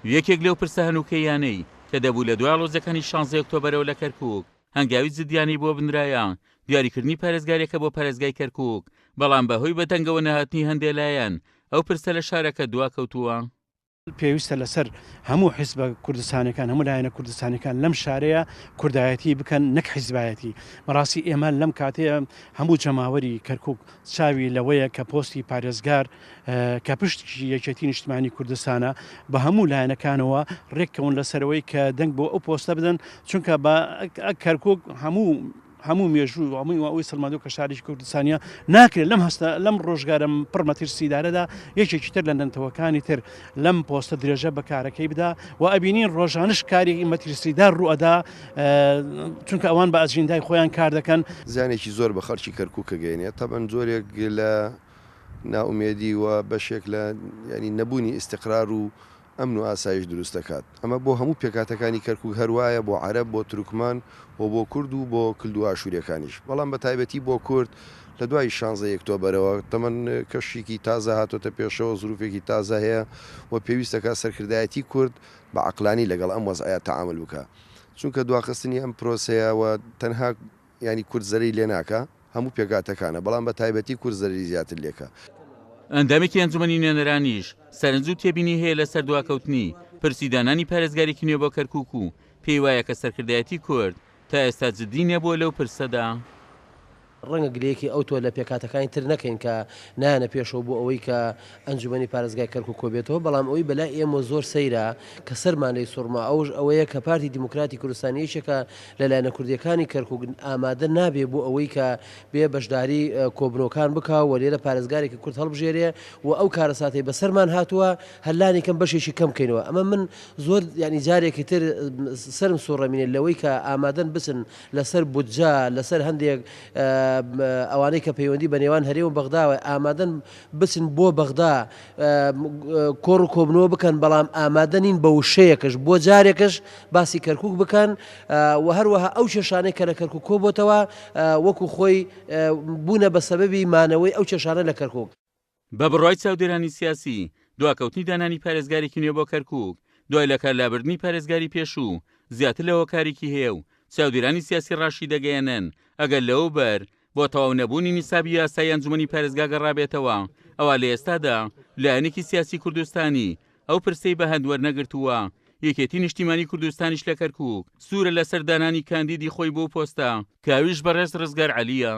یەکێک لەو پرسە هەنووکەیانەی کە دەبوو لە دوای ڕۆژەکانی 16 ئۆکتۆبەرەوە لە کەرکووک هەنگاوی جددیانی بۆ بنرایە دیاریکردنی پارێزگارێکە بۆ پارێزگای کەرکووک، بەڵام بەهۆی بەدەنگەوە نەهاتنی هەندێک لایەن ئەو پرسە لە شارەکە دواکەوتووە. پێویستە لەسەر هەموو حیزبە کوردستانەکان هەموو لایەنە کوردستانەکان لەم شارەیە کوردایەتی بکەن نەک حیزبایەتی. بەڕاستی ئێمە لەم کاتەیە هەموو جەماوەری کەرکووک چاوی لەوەیە کە پۆستی پارێزگار کە پشتکی یەکێتی نیشتیمانی کوردستانە بە هەموو لایەنەکانەوە ڕێککەون لەسەرەوەی کە دەنگ بۆ ئەو پۆستە بدەن، چونکە بە کەرکووک هەموو مێژوو هەمووی ئەوی سلمادۆ کە شارێکی کوردستانیە ناکرێت لەم هەستە لەم ڕۆژگارم پڕ مەترسیدارەدا یەکێکی تر لە نەنتەوەکانی تر لەم پۆستە درێژە بەکارەکەی بدا و ئەبینین ڕۆژانش کاری مەترسیدار ڕوئەدا، چونکە ئەوان بە ئەجندای خۆیان کار دەکەن. زانێکی زۆر بە خەڵکی کەرکووکە گەێنێت تەبەن زۆرێک لە ناومێدی و بەشێک لە ینی نەبوونی ئیستقرار و ئەمن و ئاسایش دروست دەکات. ئەمە بۆ هەموو پێکاتەکانی کەرکووک هەروایە بۆ عەرەب بۆ تورکمان و بۆ کورد و بۆ کلدو ئاشوورەکانیش، بەڵام بە تایبەتی بۆ کورد لە دوای 16 ئۆکتۆبەرەوە تەمەن کەشێکی تازە هاتۆتە پێشەوە، زروفێکی تازە هەیە و پێویستەکە سەرکردایەتی کورد بە عەقلانی لەگەڵ ئەم وەزعەیە تەعامل بکە، چونکە دواخستنی ئەم پرۆسەیەوە تەنها ینی کورد زەرەی لێ ناکە هەموو پێکاتەکانە، بەڵام بە تایبەتی کورد زەرەی زیاتر لێکە. ئەندامێکی ئەنجومەنی نوێنەرانیش سەرنج و تێبینی هەیە لەسەر دواکەوتنی پرسیدانانی پارێزگارێکی نوێ بۆ کەرکووک و پێی وایە کە سەرکردایەتی کورد تا ئێستا جددی نەبووە لەو پرسەدا. ڕەنگە گلەیەکی ئەو تۆ لە پێکاتەکانی تر نەکەین کە نایەنە پێشەوە بۆ ئەوەی کە ئەنجومەنی پارێزگای کەرکووک کۆبێتەوە، بەڵام ئەوەی بەلای ئێمە زۆر سەیرە کە سەرمان لەی سوڕما ئەوەیە کە پارتی دیموکراتی کوردستانیەکە لەلایەنە کوردیەکانی کەرکووک ئامادە نابێ بۆ ئەوەی کە بێ بەشداری کۆبنەوەکان بکە و لێرە پارێزگارێکی کورد هەڵبژێرێ و ئەو کارەساتی بەسەرمان هاتووە هەلانی کەم بەشێکی کەم بکەینەوە. ئەمە من زۆر ینی جارێکی تر سرم سوڕەمینێ لەوەی کە ئامادەن بچن لەسەر بودجا لەسەر هەندێک ئەوانەی کە پەیوەندی بە نێوان هەرێم و بەغداوە ئامادەن بچن بۆ بەغدا کۆڕ و کۆبنەوە بکەن، بەڵام ئامادە نین بە وشەیەکەش بۆ جارێکش باسی کەرکووک بکەن و هەروەها ئەو کێشانەی کە لە کەرکووک کۆبۆتەوە وەکو خۆی بوونە بە سەبەبی مانەوەی ئەو کێشانە لە کەرکووک. بە بڕای چاودێرانی سیاسی دواکەوتنی دانانی پارێزگارێکی نوێ بۆ کەرکووک دوای لە کارلابردنی پارێزگاری پێشوو زیاتر لەوە کارێکی هەیە و چاودێرانی سیاسی ڕاشی دەگەیەنن ئەگەر لەوە بەر بۆ تەواو نەبوونی نیسابی یاسای ئەنجومەنی پارێزگا گەڕابێتەوە ئەوە لە ئێستادا لایەنێکی سیاسی کوردستانی ئەو پرسەی بە هەند وەرنەگرتووە. یەکێتی نیشتیمانی کوردستانیش لە کەرکووک سوورە لەسەر دانانی کاندیدی خۆی بۆ پۆستە کاویش بەڕێز ڕزگار عەلیە.